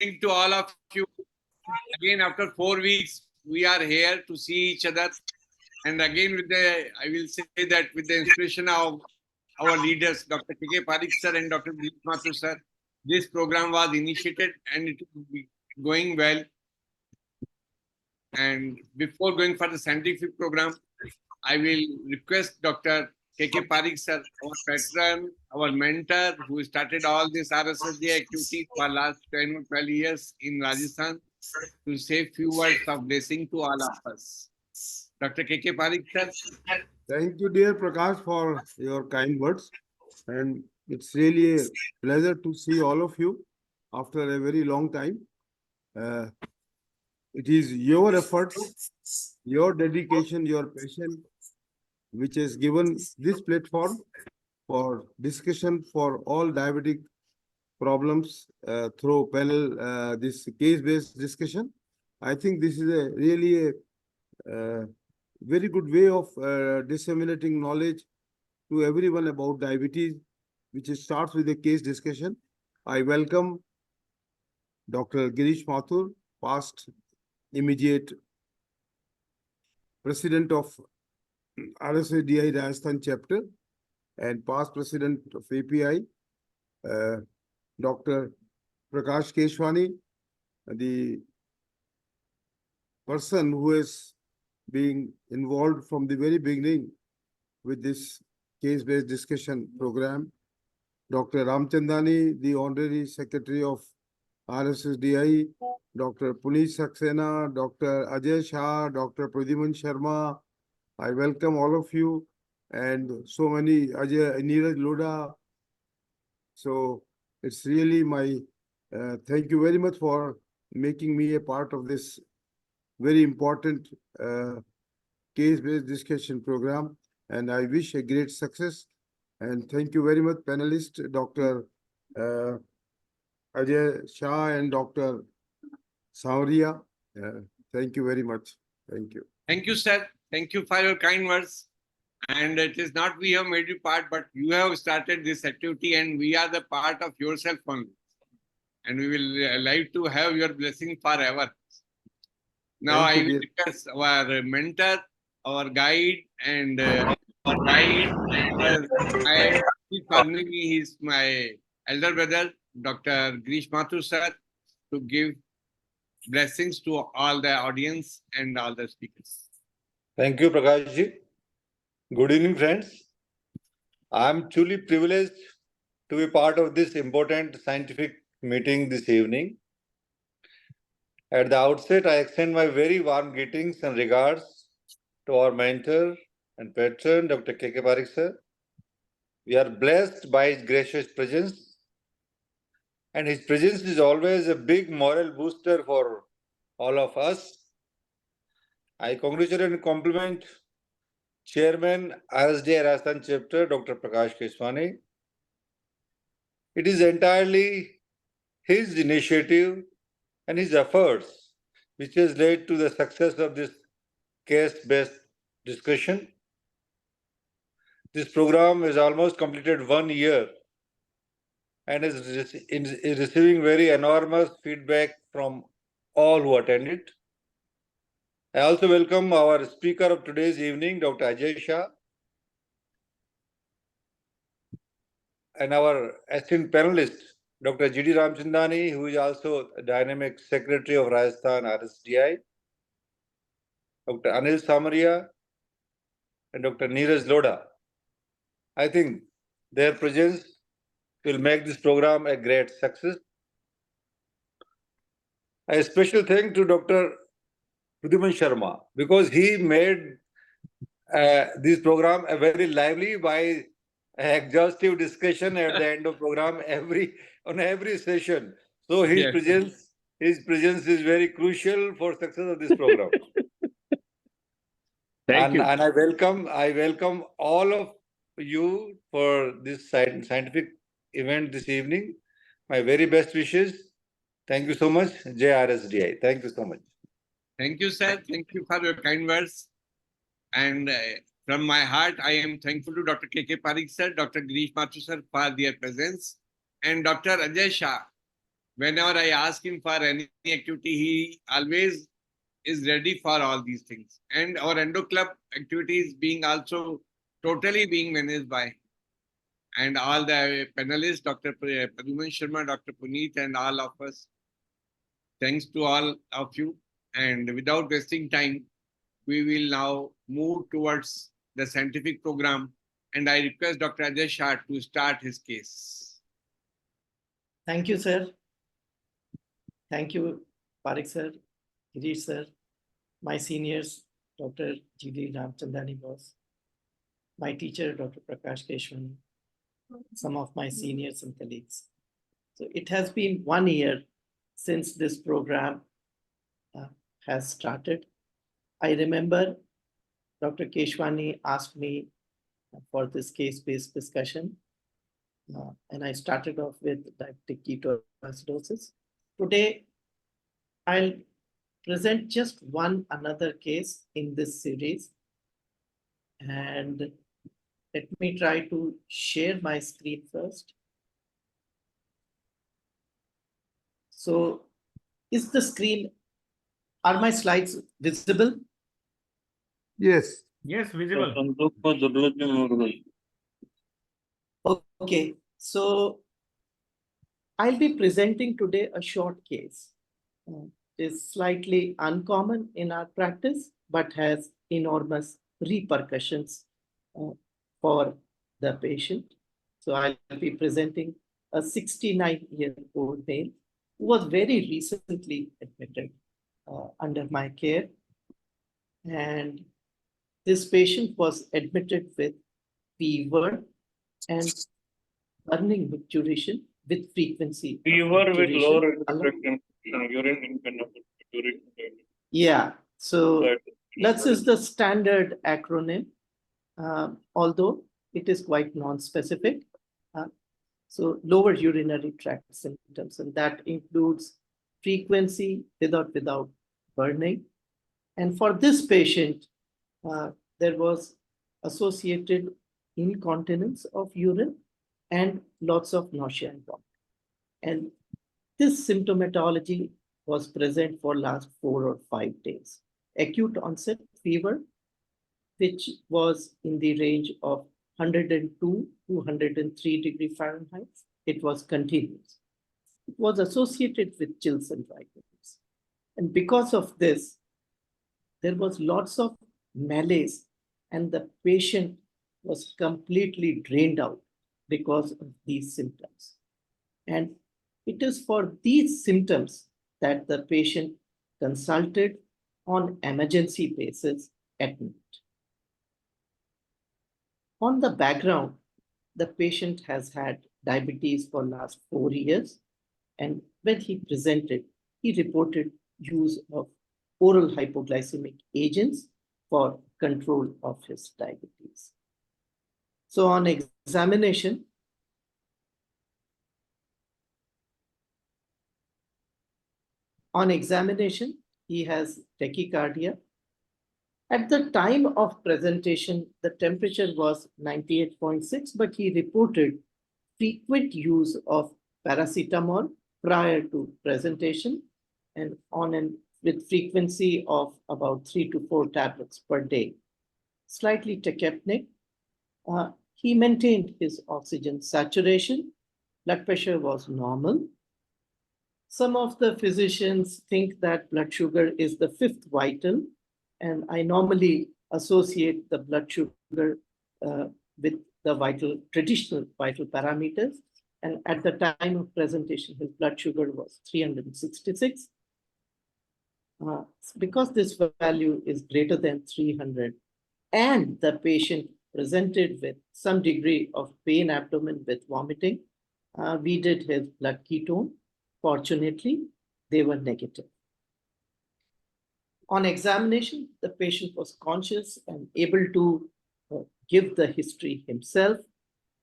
To all of you. Again, after 4 weeks, we are here to see each other. And again, I will say that with the inspiration of our leaders, Dr. K K Pareek sir and Dr. Girish Mathur sir, this program was initiated and it will be going well. And before going for the scientific program, I will request Dr. K K Pareek sir, our patron, our mentor, who started all this RSSDI activities for last 10 or 12 years in Rajasthan, to say few words of blessing to all of us. Dr. K K Pareek sir. Thank you, dear Prakash, for your kind words. And it's really a pleasure to see all of you after a very long time. It is your efforts, your dedication, your passion, which has given this platform for discussion for all diabetic problems through panel, this case-based discussion. I think this is a really a very good way of disseminating knowledge to everyone about diabetes, which starts with a case discussion. I welcome Dr. Girish Mathur, past immediate president of RSSDI Rajasthan Chapter and past president of API, Dr. Prakash Keswani, the person who is being involved from the very beginning with this case-based discussion program, Dr. Ramchandani, the Honorary Secretary of RSSDI, Dr. Puneet Saxena, Dr. Ajay Shah, Dr. Pradyuman Sharma. I welcome all of you and so many, Neeraj Lodha. So it's really my, thank you very much for making me a part of this very important case-based discussion program. And I wish a great success. And thank you very much, panelists, Dr. Ajay Shah and Dr. Samaria. Thank you very much. Thank you. Thank you, sir. Thank you for your kind words. And it is not we have made you part, but you have started this activity and we are the part of yourself only. And we will like to have your blessing forever. Now I will request our mentor, our guide, and formally he is my elder brother, Dr. Girish Mathur sir, to give blessings to all the audience and all the speakers. Thank you, Prakash ji. Good evening, friends. I am truly privileged to be part of this important scientific meeting this evening. At the outset, I extend my very warm greetings and regards to our mentor and patron, Dr. K K Pareek sir. We are blessed by his gracious presence, and his presence is always a big moral booster for all of us. I congratulate and compliment Chairman RSSDI Rajasthan Chapter, Dr. Prakash Keswani. It is entirely his initiative and his efforts which has led to the success of this case-based discussion. This program has almost completed 1 year and is receiving very enormous feedback from all who attended. I also welcome our speaker of today's evening, Dr. Ajay Shah, and our esteemed panelist, Dr. G D Ramchandani, who is also a dynamic secretary of Rajasthan RSSDI, Dr. Anil Samaria, and Dr. Neeraj Lodha. I think their presence will make this program a great success. A special thank to Dr. Pradyuman Sharma, because he made this program a very lively by exhaustive discussion at the end of program on every session. So his presence is very crucial for success of this program. Thank you. And I welcome all of you for this scientific event this evening. My very best wishes. Thank you so much, JRSDI. Thank you so much. Thank you, sir. Thank you for your kind words. And from my heart, I am thankful to Dr. K K Pareek sir, Dr. Girish Mathur sir for their presence, and Dr. Ajay Shah, whenever I ask him for any activity, he always is ready for all these things. And our endo club activities being also totally being managed by him. And all the panelists, Dr. Padman Sharma, Dr. Puneet, and all of us. Thanks to all of you. And without wasting time, we will now move towards the scientific program. And I request Dr. Ajay Shah to start his case. Thank you, sir. Thank you, Pareek sir, Girish sir, my seniors, Dr. G D Ramchandani boss, my teacher, Dr. Prakash Keswani, some of my seniors and colleagues. So it has been 1 year since this program has started. I remember Dr. Keswani asked me for this case-based discussion, and I started off with diabetic ketoacidosis. Today, I'll present just one another case in this series, and let me try to share my screen first. So, is the screen, are my slides visible? Yes. Yes, visible. Okay, so I'll be presenting today a short case. It is slightly uncommon in our practice, but has enormous repercussions for the patient. So I'll be presenting a 69-year-old male who was very recently admitted under my care. And this patient was admitted with fever and burning micturition with frequency. Fever with lower micturition. urine independent during. Yeah, so Right. LUTS is the standard acronym, although it is quite non-specific. So lower urinary tract symptoms, and that includes frequency without burning. And for this patient, there was associated incontinence of urine and lots of nausea and vomiting. And this symptomatology was present for last 4 or 5 days. Acute onset fever, which was in the range of 102 to 103 degree Fahrenheit. It was continuous. It was associated with chills and dryness. And because of this, there was lots of malaise, and the patient was completely drained out because of these symptoms. And it is for these symptoms that the patient consulted on emergency basis at night. On the background, the patient has had diabetes for last 4 years. And when he presented, he reported use of oral hypoglycemic agents for control of his diabetes. So on examination, he has tachycardia. At the time of presentation, the temperature was 98.6, but he reported frequent use of paracetamol prior to presentation and with frequency of about 3 to 4 tablets per day. Slightly tachypneic. He maintained his oxygen saturation. Blood pressure was normal. Some of the physicians think that blood sugar is the 5th vital, and I normally associate the blood sugar with the traditional vital parameters. And at the time of presentation, his blood sugar was 366. Because this value is greater than 300, and the patient presented with some degree of pain abdomen with vomiting, we did his blood ketone. Fortunately, they were negative. On examination, the patient was conscious and able to give the history himself,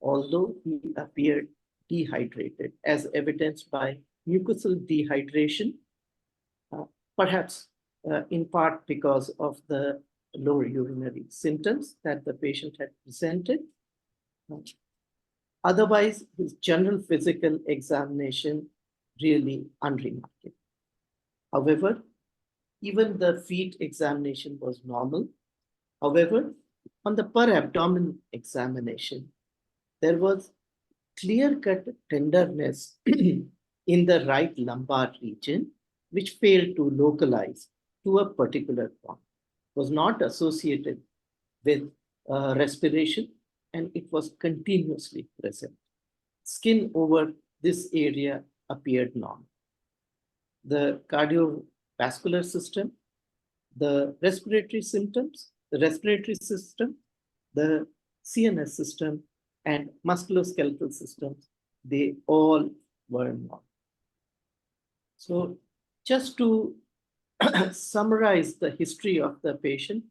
although he appeared dehydrated, as evidenced by mucosal dehydration, perhaps in part because of the lower urinary symptoms that the patient had presented. Otherwise, his general physical examination really unremarkable. However, even the feet examination was normal. However, on the per abdomen examination, there was clear-cut tenderness in the right lumbar region, which failed to localize to a particular point, was not associated with respiration, and it was continuously present. Skin over this area appeared normal. The cardiovascular system, the respiratory symptoms, the respiratory system, the CNS system, and musculoskeletal systems, they all were normal. So just to summarize the history of the patient,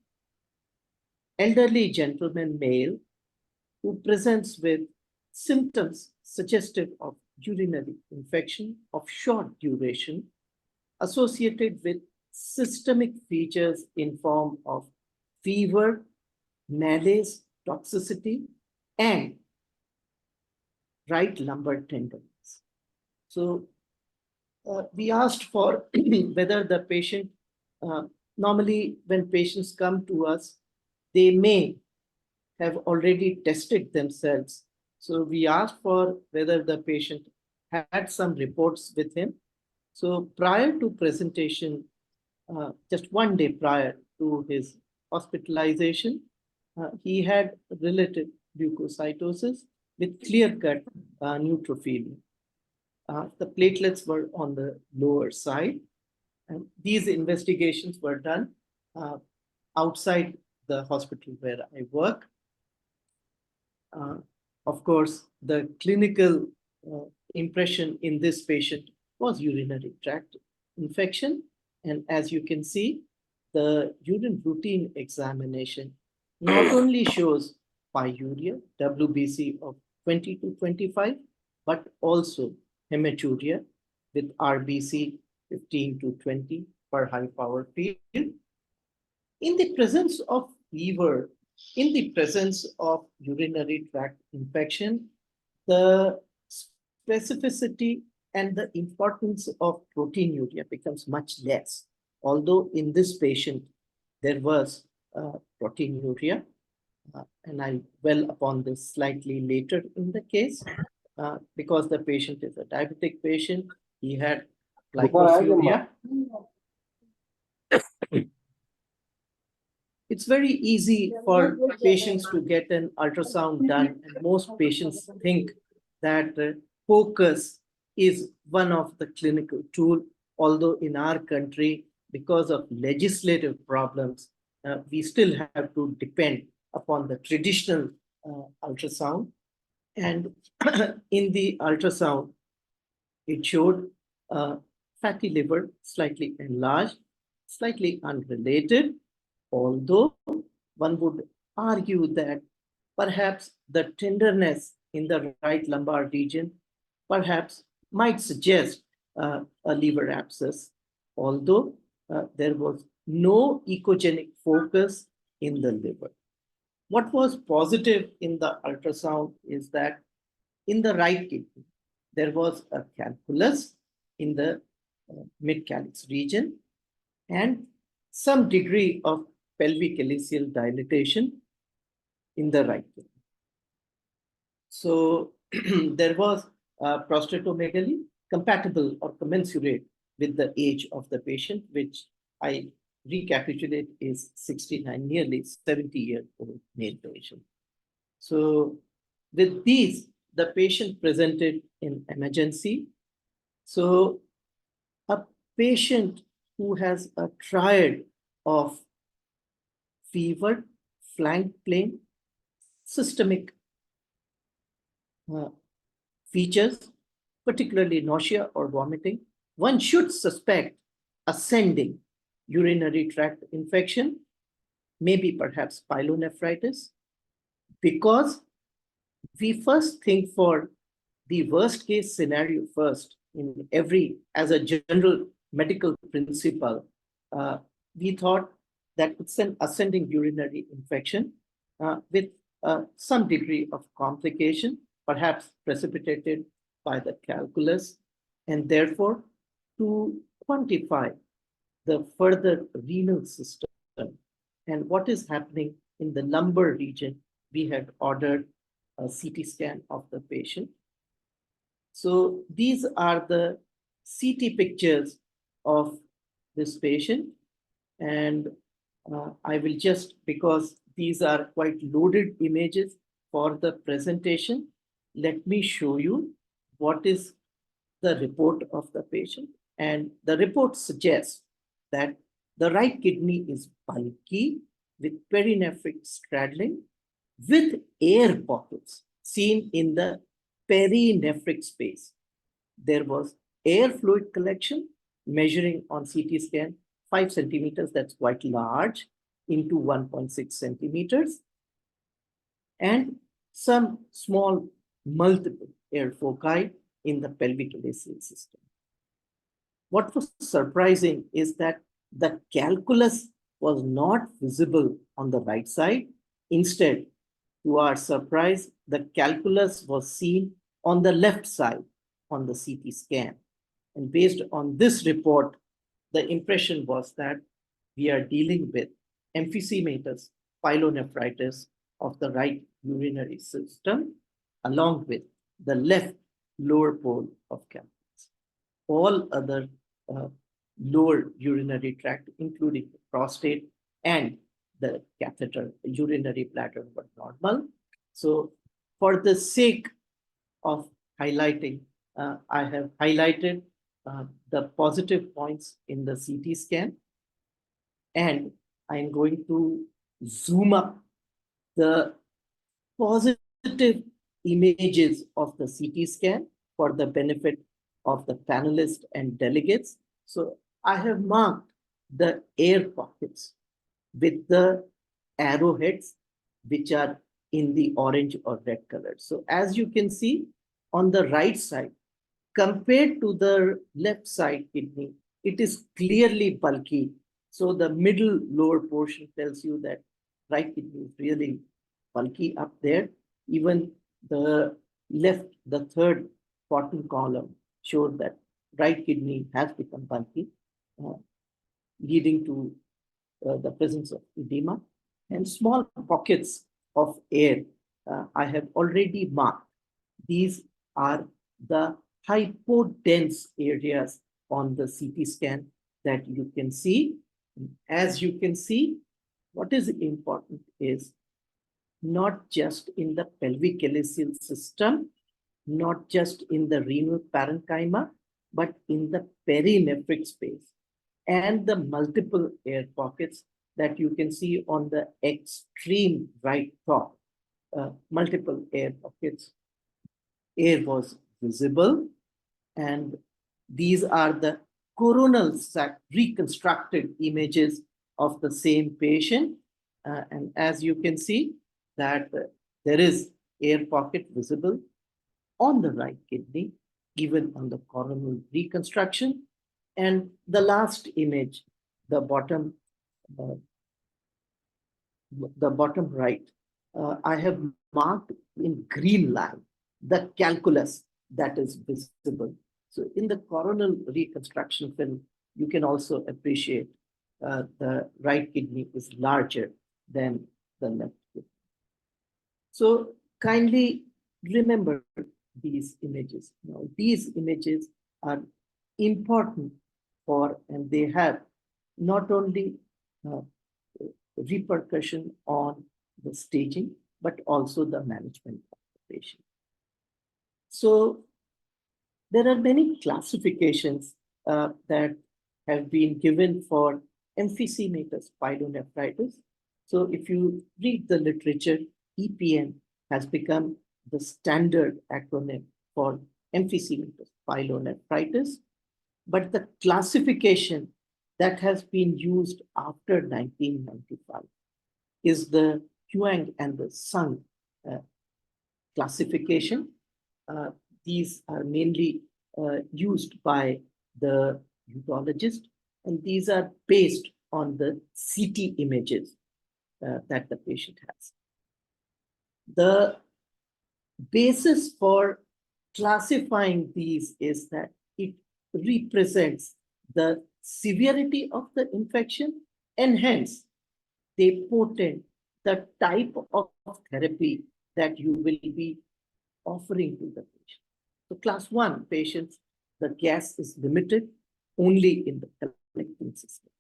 elderly gentleman male who presents with symptoms suggestive of urinary infection of short duration associated with systemic features in form of fever, malaise, toxicity, and right lumbar tenderness. So we asked for whether the patient, normally when patients come to us, they may have already tested themselves. So we asked for whether the patient had some reports with him. So prior to presentation, just one day prior to his hospitalization, he had related leukocytosis with clear-cut neutropenia. The platelets were on the lower side, and these investigations were done outside the hospital where I work. Of course, the clinical impression in this patient was urinary tract infection. And as you can see, the urine routine examination not only shows pyuria, WBC of 20 to 25, but also hematuria with RBC 15 to 20 per high power field. In the presence of fever, in the presence of urinary tract infection, the specificity and the importance of proteinuria becomes much less. Although in this patient, there was proteinuria, and I'll dwell upon this slightly later in the case, because the patient is a diabetic patient, he had glycosuria. It's very easy for patients to get an ultrasound done, and most patients think that focus is one of the clinical tools, although in our country, because of legislative problems, we still have to depend upon the traditional ultrasound. And in the ultrasound, it showed fatty liver, slightly enlarged, slightly unrelated, although one would argue that perhaps the tenderness in the right lumbar region perhaps might suggest a liver abscess, although there was no echogenic focus in the liver. What was positive in the ultrasound is that in the right kidney, there was a calculus in the mid-calyx region and some degree of pelvic ileal dilatation in the right kidney. So there was prostatomegaly compatible or commensurate with the age of the patient, which I recapitulate is 69, nearly 70-year-old male patient. So with these, the patient presented in emergency. So a patient who has a triad of fever, flank pain, systemic features, particularly nausea or vomiting, one should suspect ascending urinary tract infection, maybe perhaps pyelonephritis, because we first think for the worst case scenario first in every, as a general medical principle, we thought that it's an ascending urinary infection with some degree of complication, perhaps precipitated by the calculus and therefore to quantify the further renal system and what is happening in the lumbar region, we had ordered a CT scan of the patient. So these are the CT pictures of this patient. And I will just, because these are quite loaded images for the presentation, let me show you what is the report of the patient. And the report suggests that the right kidney is bulky with perinephric straddling with air pockets seen in the perinephric space. There was air fluid collection measuring on CT scan 5 centimeters, that's quite large, into 1.6 centimeters, and some small multiple air foci in the pelvic ileal system. What was surprising is that the calculus was not visible on the right side. Instead, to our surprise, the calculus was seen on the left side on the CT scan. And based on this report, the impression was that we are dealing with emphysematous pyelonephritis of the right urinary system, along with the left lower pole of calculus. All other lower urinary tract, including the prostate and the catheter, urinary bladder, were normal. So for the sake of highlighting, I have highlighted the positive points in the CT scan, and I'm going to zoom up the positive images of the CT scan for the benefit of the panelists and delegates. So I have marked the air pockets with the arrowheads, which are in the orange or red color. So as you can see on the right side, compared to the left side kidney, it is clearly bulky. So the middle lower portion tells you that right kidney is really bulky up there. Even the left, the third bottom column showed that right kidney has become bulky, leading to the presence of edema and small pockets of air. I have already marked. These are the hypodense areas on the CT scan that you can see. As you can see, what is important is not just in the pelvic ileal system, not just in the renal parenchyma, but in the perinephric space and the multiple air pockets that you can see on the extreme right top. Multiple air pockets. Air was visible, and these are the coronal reconstructed images of the same patient. And as you can see that there is air pocket visible on the right kidney, even on the coronal reconstruction. And the last image, the bottom right, I have marked in green line the calculus that is visible. So in the coronal reconstruction film, you can also appreciate the right kidney is larger than the left kidney. So kindly remember these images. Now, these images are important for, and they have not only repercussion on the staging, but also the management of the patient. So there are many classifications that have been given for emphysematous pyelonephritis. So if you read the literature, EPN has become the standard acronym for emphysematous pyelonephritis. But the classification that has been used after 1995 is the Huang and the Sung classification. These are mainly used by the urologist, and these are based on the CT images that the patient has. The basis for classifying these is that it represents the severity of the infection, and hence they portend the type of therapy that you will be offering to the patient. So class 1 patients, the gas is limited only in the collecting system.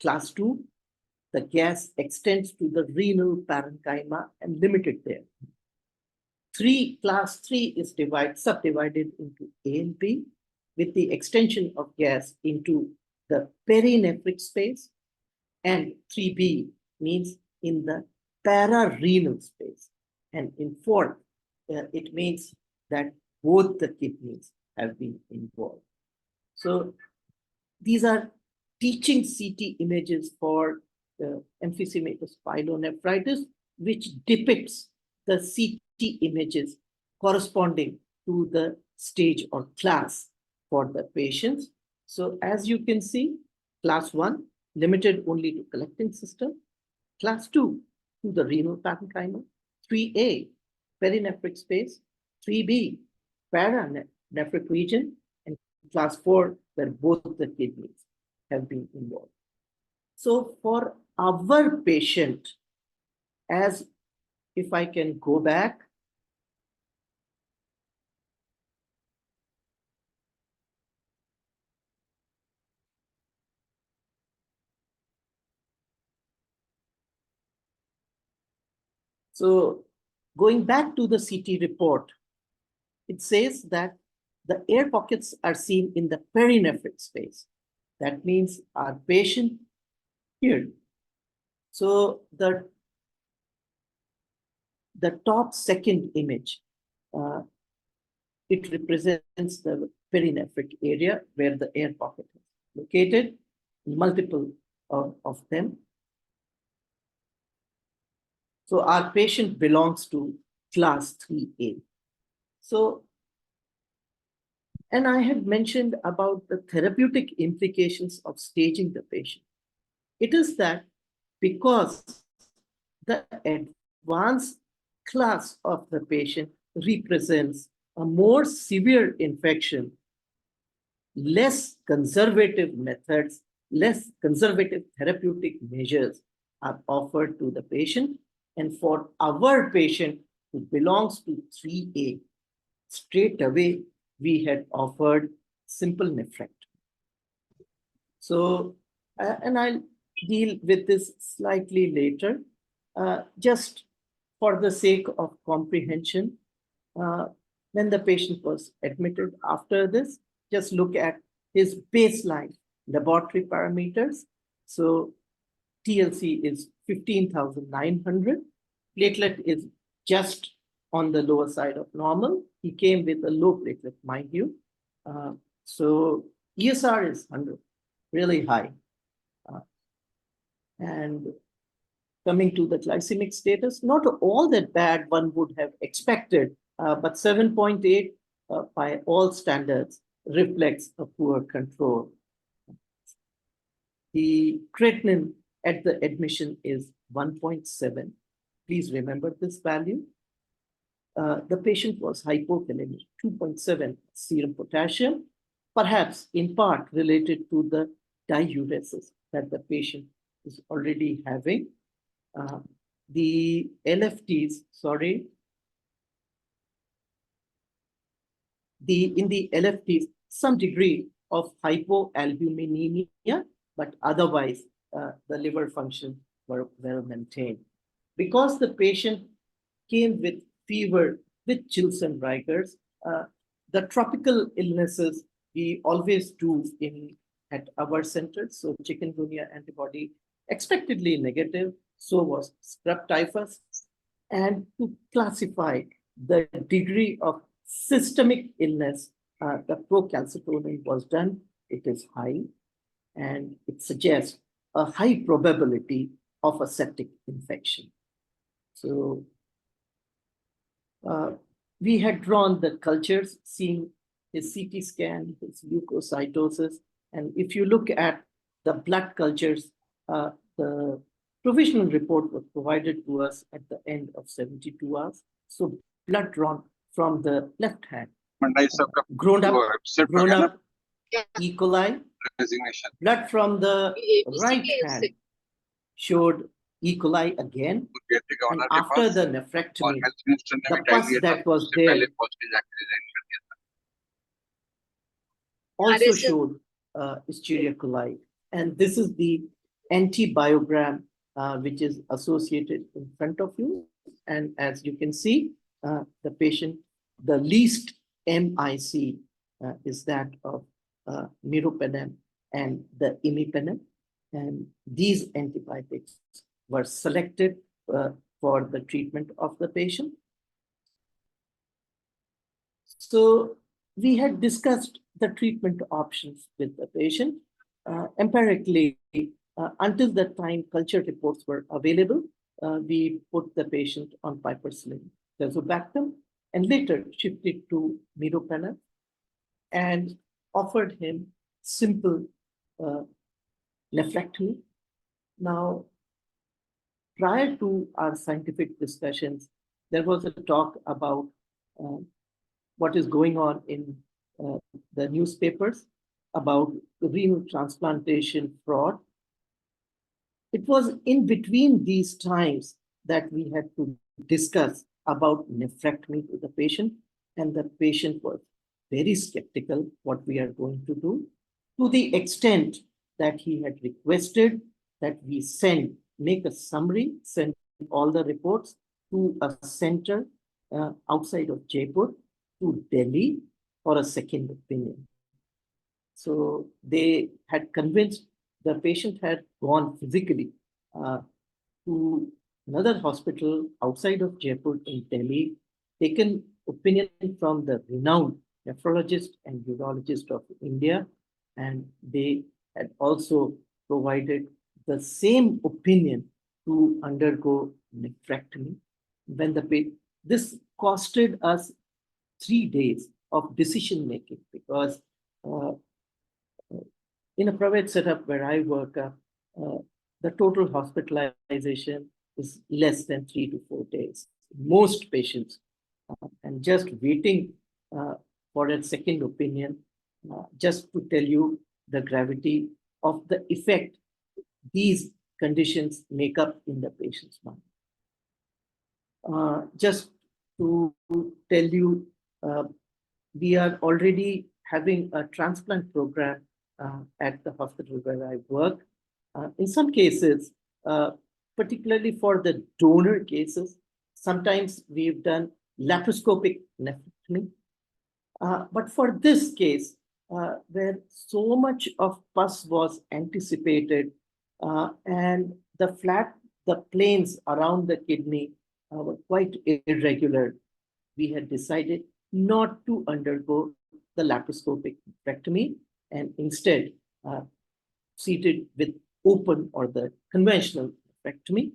Class 2, the gas extends to the renal parenchyma and limited there. Class 3 is subdivided into A and B with the extension of gas into the perinephric space, and 3B means in the pararenal space. And in 4th, it means that both the kidneys have been involved. So these are teaching CT images for emphysematous pyelonephritis, which depicts the CT images corresponding to the stage or class for the patients. So as you can see, class 1, limited only to collecting system. Class 2, to the renal parenchyma. 3A, perinephric space. 3B, paranephric region. And class 4, where both the kidneys have been involved. So for our patient, as if I can go back, so going back to the CT report, it says that the air pockets are seen in the perinephric space. That means our patient here. So the top second image, it represents the perinephric area where the air pocket is located, multiple of them. So our patient belongs to class 3A. So, and I had mentioned about the therapeutic implications of staging the patient. It is that because the advanced class of the patient represents a more severe infection, less conservative methods, less conservative therapeutic measures are offered to the patient. And for our patient who belongs to 3A, straight away we had offered simple nephrectomy. So, and I'll deal with this slightly later, just for the sake of comprehension. When the patient was admitted after this, just look at his baseline laboratory parameters. So TLC is 15,900. Platelet is just on the lower side of normal. He came with a low platelet, mind you. So ESR is 100, really high. And coming to the glycemic status, not all that bad one would have expected, but 7.8 by all standards reflects a poor control. The creatinine at the admission is 1.7. Please remember this value. The patient was hypokalemic, 2.7 serum potassium, perhaps in part related to the diuresis that the patient is already having. The LFTs, sorry. In the LFTs, some degree of hypoalbuminemia, but otherwise the liver function were well maintained. Because the patient came with fever, with chills and rigors, the tropical illnesses we always do at our center. So chikungunya antibody expectedly negative, so was scrub typhus. And to classify the degree of systemic illness, the procalcitonin was done. It is high, and it suggests a high probability of a septic infection. So we had drawn the cultures, seeing his CT scan, his leukocytosis. And if you look at the blood cultures, the provisional report was provided to us at the end of 72 hours. So blood drawn from the left hand, grown up E. coli. Resignation. Blood from the right hand showed E. coli again. And after the nephrectomy, the pus that was there also showed Escherichia coli. And this is the antibiogram which is associated in front of you. And as you can see, the patient, the least MIC is that of meropenem and the imipenem. And these antibiotics were selected for the treatment of the patient. So we had discussed the treatment options with the patient. Empirically, until the time culture reports were available, we put the patient on piperacillin tazobactam and later shifted to meropenem and offered him simple nephrectomy. Now, prior to our scientific discussions, there was a talk about what is going on in the newspapers about renal transplantation fraud. It was in between these times that we had to discuss about nephrectomy to the patient, and the patient was very skeptical what we are going to do, to the extent that he had requested that we make a summary, send all the reports to a center outside of Jaipur, to Delhi for a second opinion. So they had convinced, the patient had gone physically to another hospital outside of Jaipur in Delhi, taken opinion from the renowned nephrologist and urologist of India, and they had also provided the same opinion to undergo nephrectomy. When this costed us 3 days of decision making, because in a private setup where I work, the total hospitalization is less than 3 to 4 days. Most patients, and just waiting for a second opinion, just to tell you the gravity of the effect these conditions make up in the patient's mind. Just to tell you, we are already having a transplant program at the hospital where I work. In some cases, particularly for the donor cases, sometimes we've done laparoscopic nephrectomy. But for this case, where so much of pus was anticipated and the planes around the kidney were quite irregular, we had decided not to undergo the laparoscopic nephrectomy and instead proceeded with open or the conventional nephrectomy.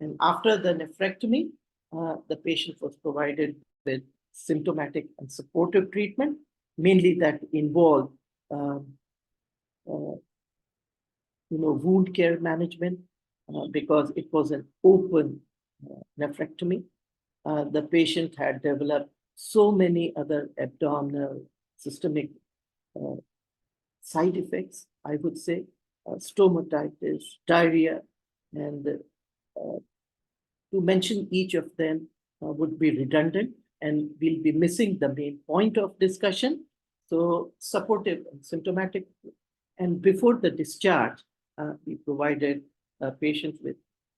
And after the nephrectomy, the patient was provided with symptomatic and supportive treatment, mainly that involved wound care management, because it was an open nephrectomy. The patient had developed so many other abdominal systemic side effects, I would say, stomatitis, diarrhea, and to mention each of them would be redundant, and we'll be missing the main point of discussion. So supportive and symptomatic. And before the discharge, we provided patients with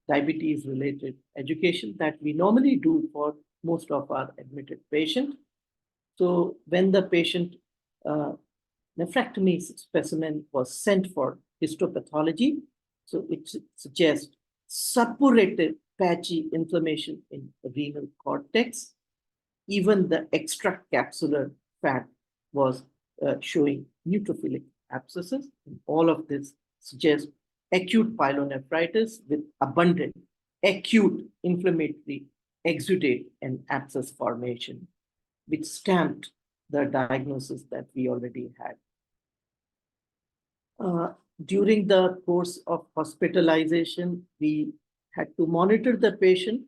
diabetes-related education that we normally do for most of our admitted patients. So when the patient nephrectomy specimen was sent for histopathology, so it suggests suppurative patchy inflammation in the renal cortex. Even the extracapsular fat was showing neutrophilic abscesses. And all of this suggests acute pyelonephritis with abundant acute inflammatory exudate and abscess formation, which stamped the diagnosis that we already had. During the course of hospitalization, we had to monitor the patient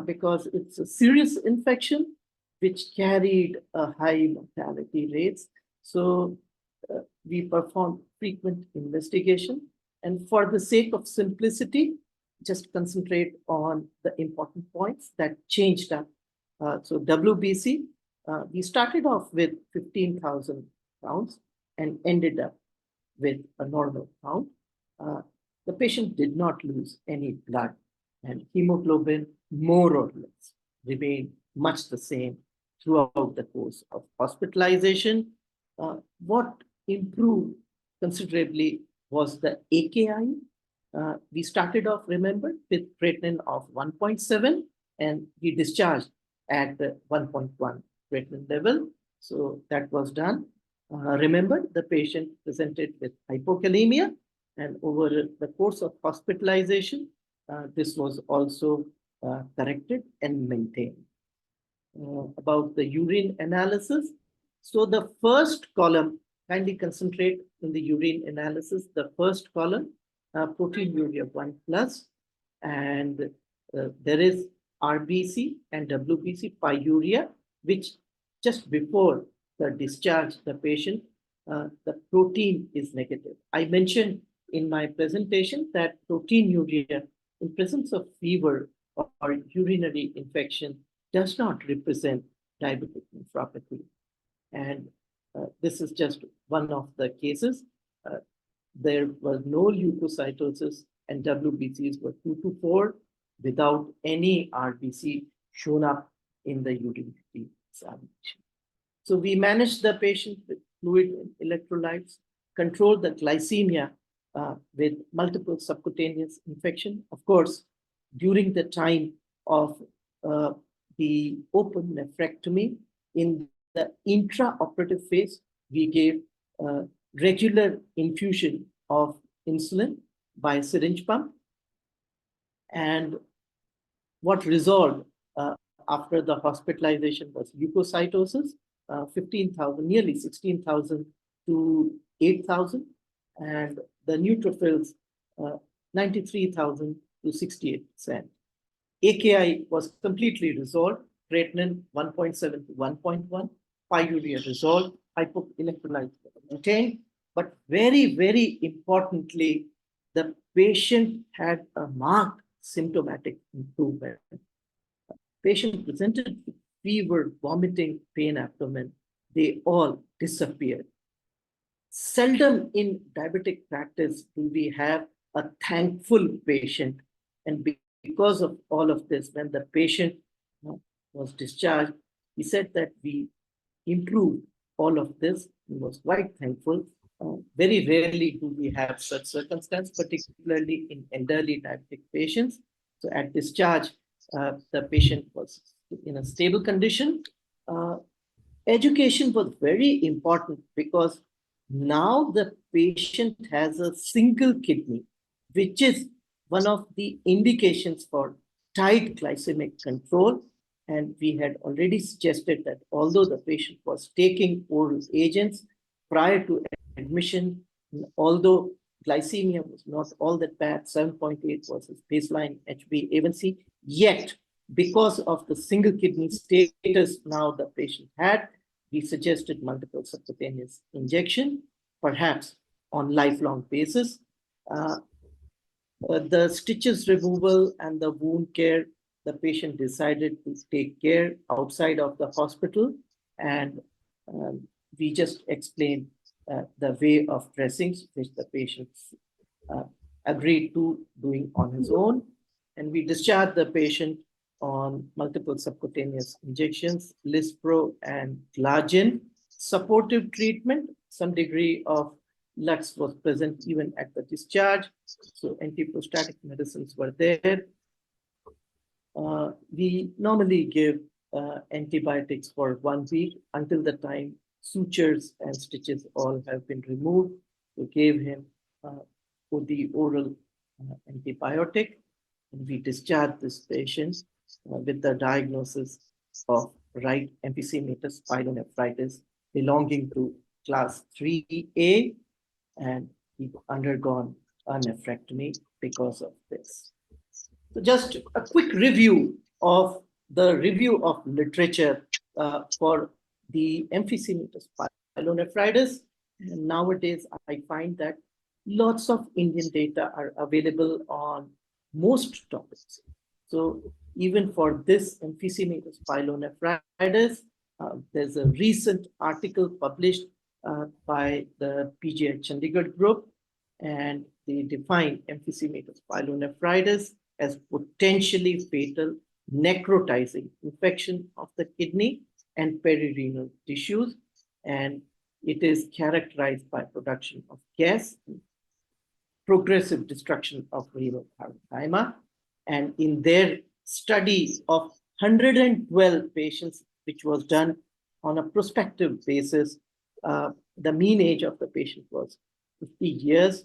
because it's a serious infection which carried a high mortality rates. So we performed frequent investigation. And for the sake of simplicity, just concentrate on the important points that changed up. So WBC, we started off with 15,000 pounds and ended up with a normal count. The patient did not lose any blood, and hemoglobin more or less remained much the same throughout the course of hospitalization. What improved considerably was the AKI. We started off, remember, with creatinine of 1.7, and we discharged at the 1.1 creatinine level. So that was done. Remember, the patient presented with hypokalemia, and over the course of hospitalization, this was also corrected and maintained. About the urine analysis. So the first column, kindly concentrate in the urine analysis. The first column, proteinuria 1+, and there is RBC and WBC pyuria, which just before the discharge, the patient, the protein is negative. I mentioned in my presentation that proteinuria in presence of fever or urinary infection does not represent diabetic nephropathy. And this is just one of the cases. There was no leukocytosis and WBCs were 2 to 4 without any RBC shown up in the urine examination. So we managed the patient with fluid and electrolytes, controlled the glycemia with multiple subcutaneous infection. Of course, during the time of the open nephrectomy, in the intraoperative phase, we gave regular infusion of insulin by syringe pump. And what resolved after the hospitalization was leukocytosis, 15,000, nearly 16,000 to 8,000, and the neutrophils, 93,000 to 68%. AKI was completely resolved, creatinine 1.7 to 1.1, pyuria resolved, hypoelectrolytes maintained, but very, very importantly, the patient had a marked symptomatic improvement. Patient presented with fever, vomiting, pain, abdomen, they all disappeared. Seldom in diabetic practice do we have a thankful patient. And because of all of this, when the patient was discharged, he said that we improved all of this. He was quite thankful. Very rarely do we have such circumstance, particularly in elderly diabetic patients. So at discharge, the patient was in a stable condition. Education was very important because now the patient has a single kidney, which is one of the indications for tight glycemic control. And we had already suggested that although the patient was taking oral agents prior to admission, although glycemia was not all that bad, 7.8 was his baseline HbA1c, yet because of the single kidney status now the patient had, we suggested multiple subcutaneous injection, perhaps on lifelong basis. The stitches removal and the wound care, the patient decided to take care outside of the hospital, and we just explained the way of dressings, which the patient agreed to doing on his own. And we discharged the patient on multiple subcutaneous injections, Lispro and Glargine. Supportive treatment, some degree of lux was present even at the discharge. So antiprostatic medicines were there. We normally give antibiotics for 1 week until the time sutures and stitches all have been removed. We gave him the oral antibiotic, and we discharged this patient with the diagnosis of right emphysematous pyelonephritis belonging to class 3A, and he undergone a nephrectomy because of this. So just a quick review of the review of literature for the emphysematous pyelonephritis. And nowadays, I find that lots of Indian data are available on most topics. So even for this emphysematous pyelonephritis, there's a recent article published by the PGI Chandigarh group, and they define emphysematous pyelonephritis as potentially fatal necrotizing infection of the kidney and perirenal tissues, and it is characterized by production of gas, progressive destruction of renal parenchyma. And in their study of 112 patients, which was done on a prospective basis, the mean age of the patient was 50 years.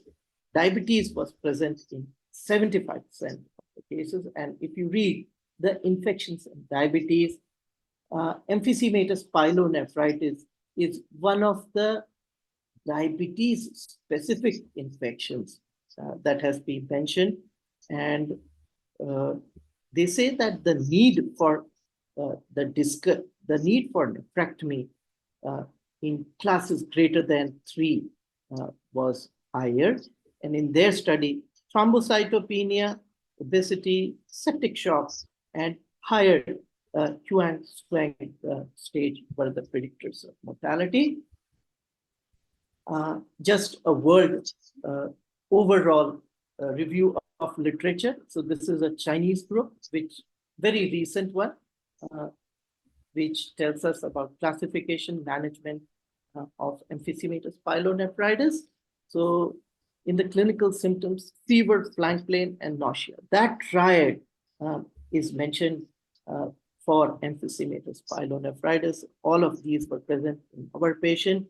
Diabetes was present in 75% of the cases. And if you read the infections in diabetes, emphysematous pyelonephritis is one of the diabetes-specific infections that has been mentioned. And they say that the need for nephrectomy in classes greater than 3 was higher. And in their study, thrombocytopenia, obesity, septic shock, and higher Huang-Swang stage were the predictors of mortality. Just a word, overall review of literature. So this is a Chinese group, which very recent one, which tells us about classification, management of emphysematous pyelonephritis. So in the clinical symptoms, fever, flank pain, and nausea. That triad is mentioned for emphysematous pyelonephritis. All of these were present in our patient.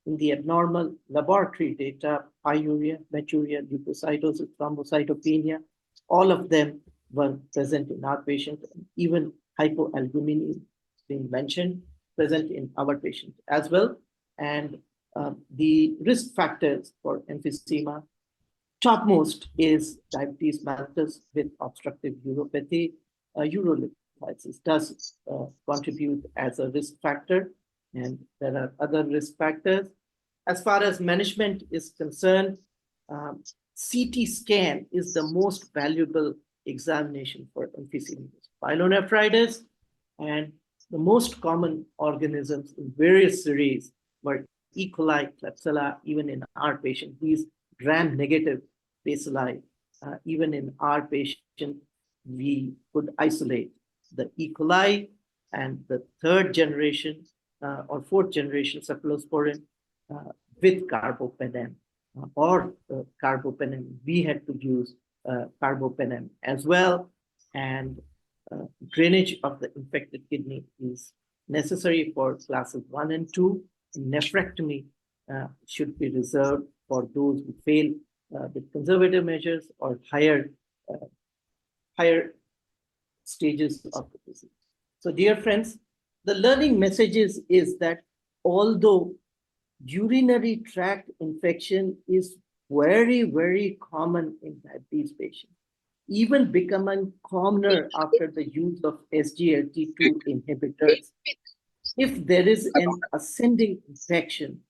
In the abnormal laboratory data, pyuria, maturia, leukocytosis, thrombocytopenia, all of them were present in our patient. Even hypoalbuminemia being mentioned, present in our patient as well. And the risk factors for emphysema, topmost is diabetes mellitus with obstructive uropathy. Urolithiasis does contribute as a risk factor, and there are other risk factors. As far as management is concerned, CT scan is the most valuable examination for emphysematous pyelonephritis, and the most common organisms in various series were E. coli, Klebsiella. Even in our patient, these gram-negative bacilli, even in our patient, we could isolate the E. coli and the third generation or fourth generation cephalosporin with carbapenem or carbapenem. We had to use carbapenem as well, and drainage of the infected kidney is necessary for classes 1 and 2. Nephrectomy should be reserved for those who fail with conservative measures or higher stages of the disease. So, dear friends, the learning messages is that although urinary tract infection is very, very common in diabetes patients, even becoming commoner after the use of SGLT2 inhibitors. If there is an ascending infection,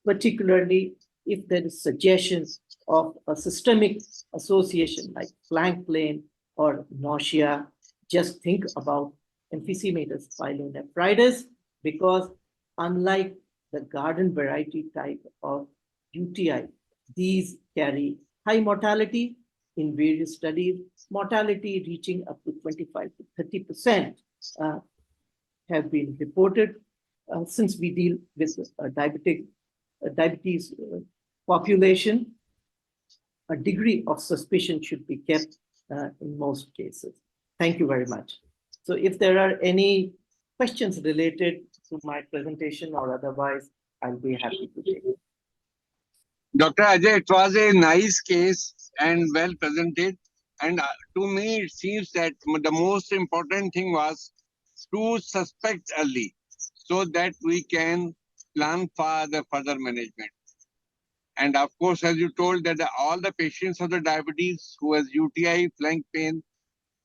particularly if there is suggestion of a systemic association like flank pain or nausea, just think about emphysematous pyelonephritis, because unlike the garden variety type of UTI, these carry high mortality. In various studies, mortality reaching up to 25 to 30% have been reported. Since we deal with diabetes population, a degree of suspicion should be kept in most cases. Thank you very much. So if there are any questions related to my presentation or otherwise, I'll be happy to take it. Dr. Ajay, it was a nice case and well presented. And to me, it seems that the most important thing was to suspect early so that we can plan for the further management. And of course, as you told that all the patients of the diabetes who has UTI, flank pain,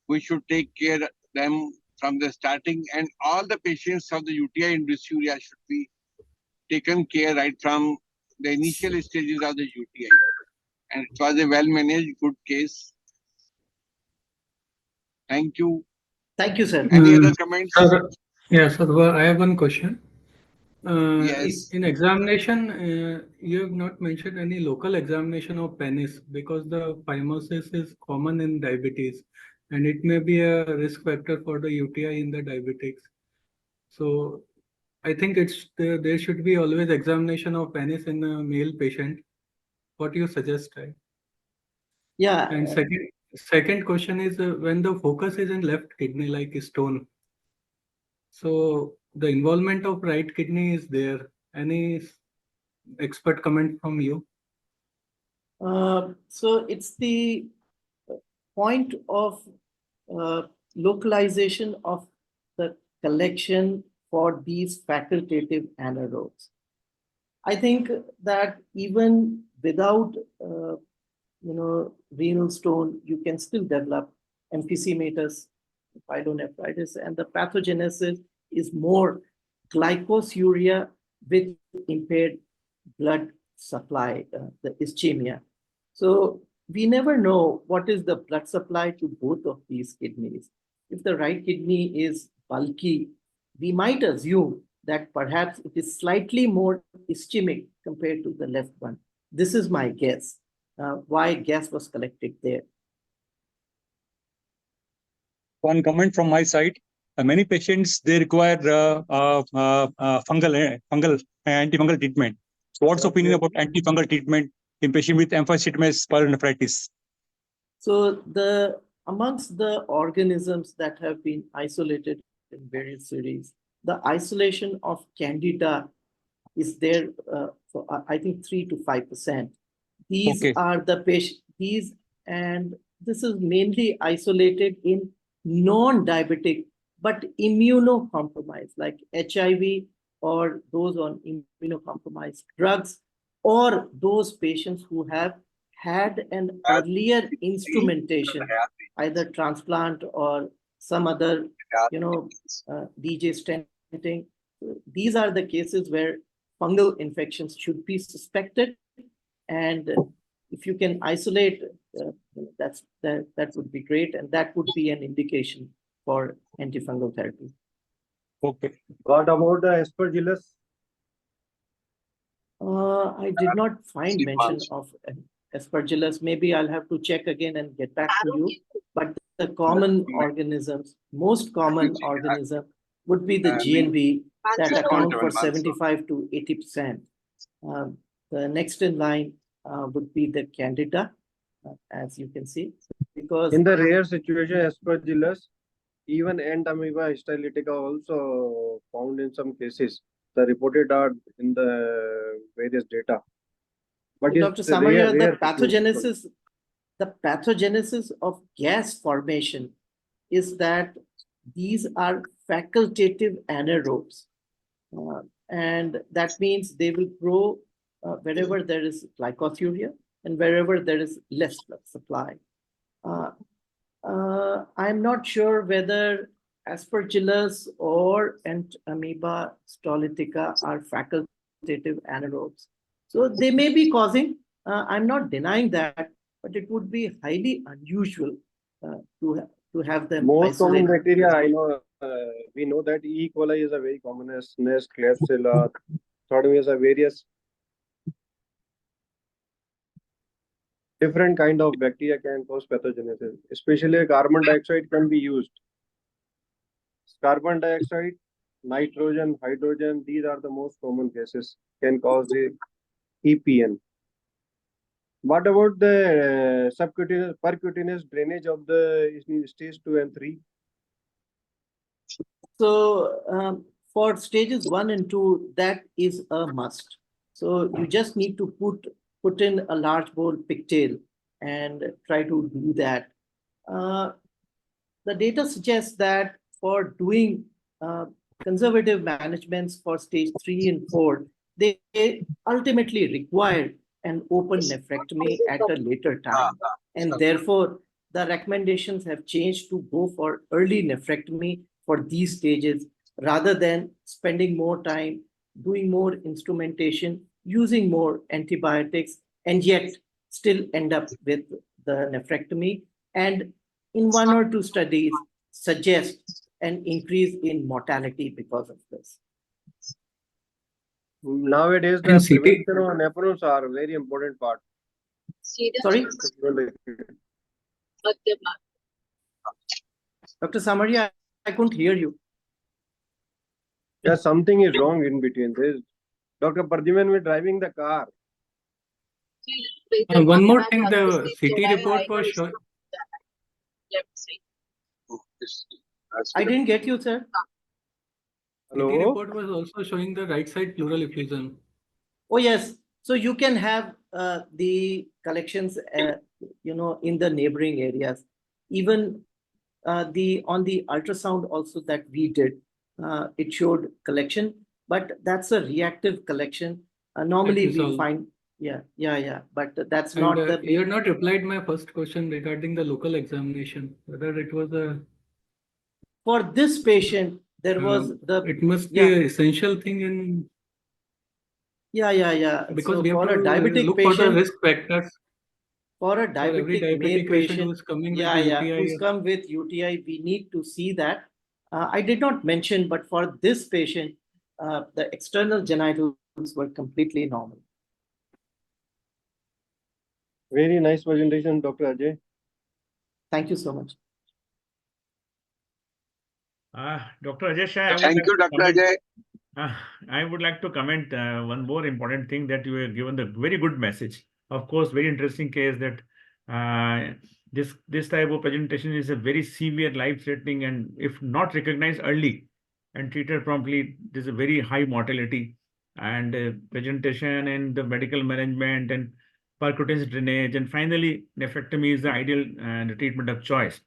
we should take care of them from the starting. And all the patients of the UTI induced uria should be taken care right from the initial stages of the UTI. And it was a well-managed, good case. Thank you. Thank you, sir. Any other comments? Sir, yeah, sir, I have one question. Yes. In examination, you have not mentioned any local examination of penis because the phimosis is common in diabetes and it may be a risk factor for the UTI in the diabetics. So I think there should be always examination of penis in a male patient. What do you suggest? Right? Yeah. And second question is when the focus is in left kidney like a stone. So the involvement of right kidney is there. Any expert comment from you? So it's the point of localization of the collection for these facultative anaerobes. I think that even without renal stone, you can still develop emphysematous pyelonephritis, and the pathogenesis is more glycosuria with impaired blood supply, the ischemia. So we never know what is the blood supply to both of these kidneys. If the right kidney is bulky, we might assume that perhaps it is slightly more ischemic compared to the left one. This is my guess, why gas was collected there. One comment from my side. Many patients, they require fungal antifungal treatment. So what's the opinion about antifungal treatment in patient with emphysematous pyelonephritis? So amongst the organisms that have been isolated in various series, the isolation of Candida is there for I think 3 to 5%. These are the patients, and this is mainly isolated in non-diabetic but immunocompromised, like HIV or those on immunocompromised drugs, or those patients who have had an earlier instrumentation, either transplant or some other, DJ stenting. These are the cases where fungal infections should be suspected, and if you can isolate, that would be great, and that would be an indication for antifungal therapy. Okay. What about the aspergillus? I did not find mention of aspergillus. Maybe I'll have to check again and get back to you. But the common organisms, most common organism would be the GNB that account for 75 to 80%. The next in line would be the Candida, as you can see, because in the rare situation, aspergillus, even Entamoeba histolytica also found in some cases. The reported are in the various data. But Dr. Samaria, the pathogenesis of gas formation is that these are facultative anaerobes. And that means they will grow wherever there is glycosuria and wherever there is less blood supply. I'm not sure whether aspergillus or Entamoeba histolytica are facultative anaerobes. So they may be causing, I'm not denying that, but it would be highly unusual to have them most isolated. common bacteria, I know, we know that E. coli is a very common as Nest, Klebsiella, Thodemus are various different kind of bacteria can cause pathogenesis. Especially carbon dioxide can be used. Carbon dioxide, nitrogen, hydrogen, these are the most common cases can cause the EPN. What about the subcutaneous, percutaneous drainage of the stage 2 and 3? So for stages 1 and 2, that is a must. So you just need to put in a large bore pigtail and try to do that. The data suggests that for doing conservative managements for stage 3 and 4, they ultimately require an open nephrectomy at a later time. And therefore, the recommendations have changed to go for early nephrectomy for these stages rather than spending more time doing more instrumentation using more antibiotics, and yet still end up with the nephrectomy. And in 1 or 2 studies suggest an increase in mortality because of this. Nowadays, the And CT prevention of nephrons are a very important part. Sorry, Dr. Samaria, I couldn't hear you. Yeah, something is wrong in between this. Dr. Pardiman was driving the car. one more thing, the CT report was showing. I didn't get you, sir. CT Hello? report was also showing the right side pleural effusion. Oh, yes. So you can have the collections, in the neighboring areas. Even on the ultrasound also that we did, it showed collection, but that's a reactive collection. Normally we resolve. find, yeah. But that's And not you had not replied my first question regarding the local examination, whether it was a. For this patient, there was It must be yeah. an essential thing in. Yeah. Because So we have for to a diabetic look for the patient, risk factors. for a For every diabetic male diabetic patient patient, who's coming with the UTI. who's come with UTI, we need to see that. I did not mention, but for this patient, the external genitals were completely normal. Very nice presentation, Dr. Ajay. Thank you so much. Dr. Ajay Shah, Thank you, Dr. Ajay. I would like to comment one more important thing, that you have given the very good message. Of course, very interesting case that this type of presentation is a very severe, life-threatening, and if not recognized early and treated promptly, there's a very high mortality. And presentation and the medical management and percutaneous drainage, and finally nephrectomy is the ideal treatment of choice.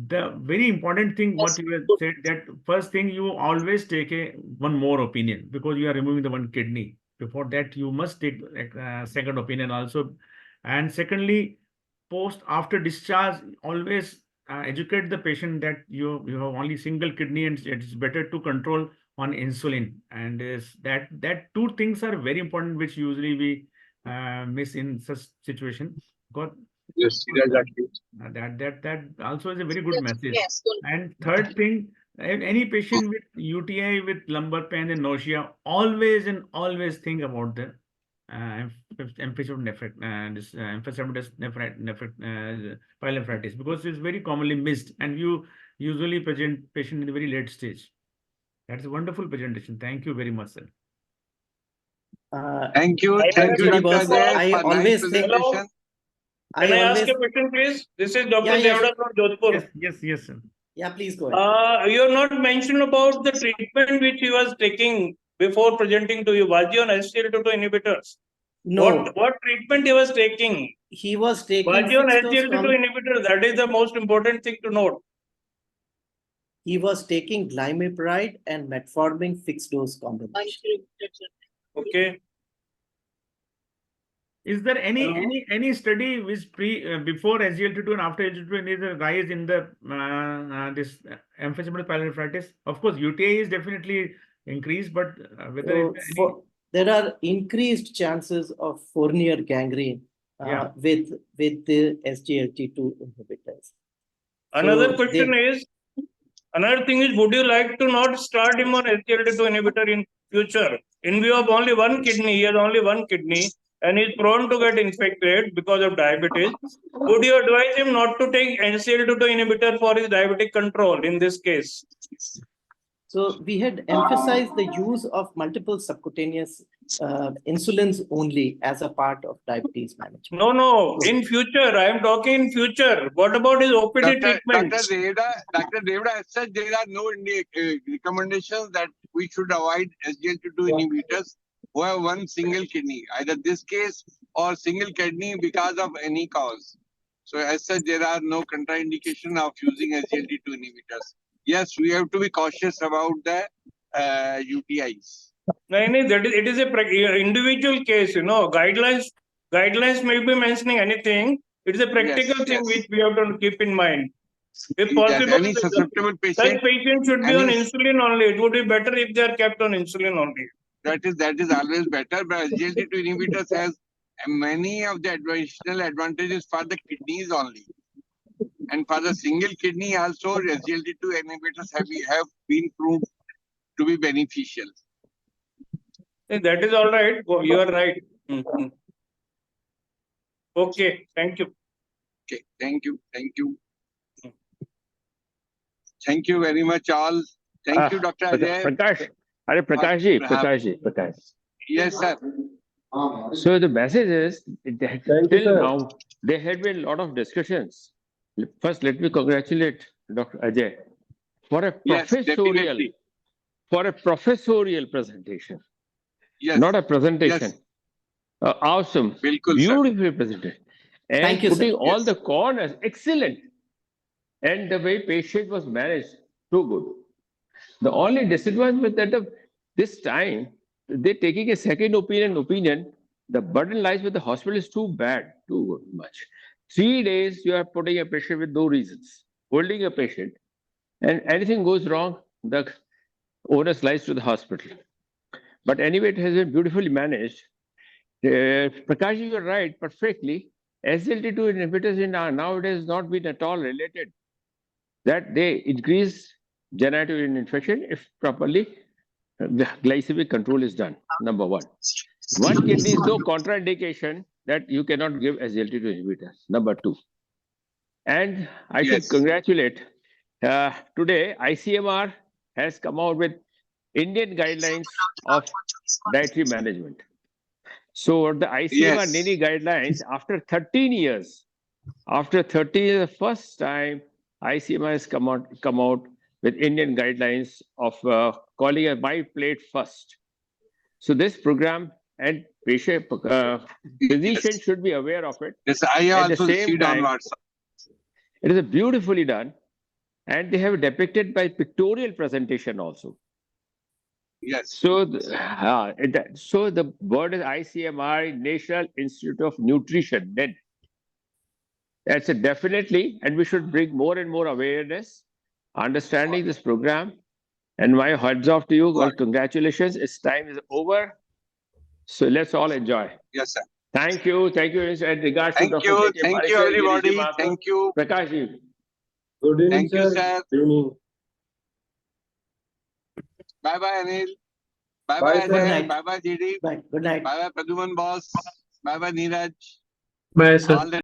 The very important thing what you have said, that first thing, you always take one more opinion, because you are removing the one kidney. Before that, you must take second opinion also. And secondly, after discharge, always educate the patient that you have only single kidney and it's better to control on insulin. And that 2 things are very important, which usually we miss in such situation. Because Yes, that also is a very good message. And third thing, any patient with UTI with lumbar pain and nausea, always think about the emphysematous pyelonephritis, because it's very commonly missed, and you usually present patient in the very late stage. That's a wonderful presentation. Thank you very much, sir. Thank you, Thank you, Dr. boss. Ajay, I for nice always think. presentation. Can I ask a question, please? This is Dr. Yeah. Devda from Jodhpur. Yes, sir. Yeah, please go ahead. You have not mentioned about the treatment which he was taking before presenting to you. Was he on SGLT2 inhibitors? No. What treatment he was taking? He was taking Was he on fixed dose SGLT2 inhibitor? That is the most important thing to note. He was taking glimepiride and metformin fixed dose combination. Okay. Is there any study which before SGLT2 and after SGLT2 there is a rise in the this emphysematous pyelonephritis? Of course, UTI is definitely increased, but whether there are increased chances of Fournier gangrene with the SGLT2 inhibitors. Another thing is, would you like to not start him on SGLT2 inhibitor in future? In view of only one kidney, he has only one kidney, and is prone to get infected because of diabetes. Would you advise him not to take SGLT2 inhibitor for his diabetic control in this case? So we had emphasized the use of multiple subcutaneous insulins only as a part of diabetes management. No. In future, I am talking in future. What about his OPD treatment? Dr. Devda, as such, there are no recommendations that we should avoid SGLT2 inhibitors who have one single kidney, either this case or single kidney because of any cause. So as such, there are no contraindication of using SGLT2 inhibitors. Yes, we have to be cautious about the UTIs. It is a individual case, guidelines may be mentioning anything. It is a practical thing which we have to keep in mind. If possible, any susceptible patient, such patients should be on insulin only. It would be better if they are kept on insulin only. that is always better. But SGLT2 inhibitors has many of the additional advantages for the kidneys only. And for the single kidney also, SGLT2 inhibitors have been proved to be beneficial. That is all right. You are right. Mhm. Okay, thank you. Okay, thank you. Thank you very much all. Thank you, Dr. Ajay. Prakash. Yes, sir. So the message is that Thank you, till sir. now there had been a lot of discussions. First, let me congratulate Dr. Ajay for a Yes, definitely. professorial presentation, Yes. not a presentation. Yes. Awesome, Bilkul, sir. beautifully presented, and Thank you, sir. putting all Yes. the corners excellent, and the way patient was managed too good. The only disadvantage was that this time they're taking a second opinion. The burden lies with the hospital is too bad, too much. 3 days you are putting a patient with no reasons, holding a patient, and anything goes wrong, the onus lies to the hospital. But anyway, it has been beautifully managed. Prakash, you are right, perfectly. SGLT2 inhibitors in nowadays not been at all related. That they increase genital urinary infection if properly the glycemic control is done. Number one. One kidney is no contraindication that you cannot give SGLT2 inhibitors. Number two. And I should Yes. congratulate. Today, ICMR has come out with Indian guidelines of dietary management. So the ICMR Yes. NINI guidelines, after 13 years, the first time ICMR has come out with Indian guidelines of calling a by plate first. So this program and patient physician Yes. should be aware of it. Yes, I have At the also same seen time, on WhatsApp. it is beautifully done, and they have depicted by pictorial presentation also. Yes. So, so the word is ICMR, National Institute of Nutrition. Then that's a definitely, and we should bring more and more awareness, understanding this program. And my heads off to you. Well, congratulations. Its time is over. So let's all enjoy. Yes, sir. Thank you. And regards to Thank Dr. you. K K Thank Pareek, you, Girish everybody. Mathur, Thank you. Prakash ji. Good evening, Thank you, sir. sir. Good evening. Bye-bye, Anil. Bye, Bye-bye, sir. Good Ajay. night. Bye-bye, GD. Bye. Good night. Bye-bye, Praduman boss. Bye-bye, Neeraj. Bye, sir. All the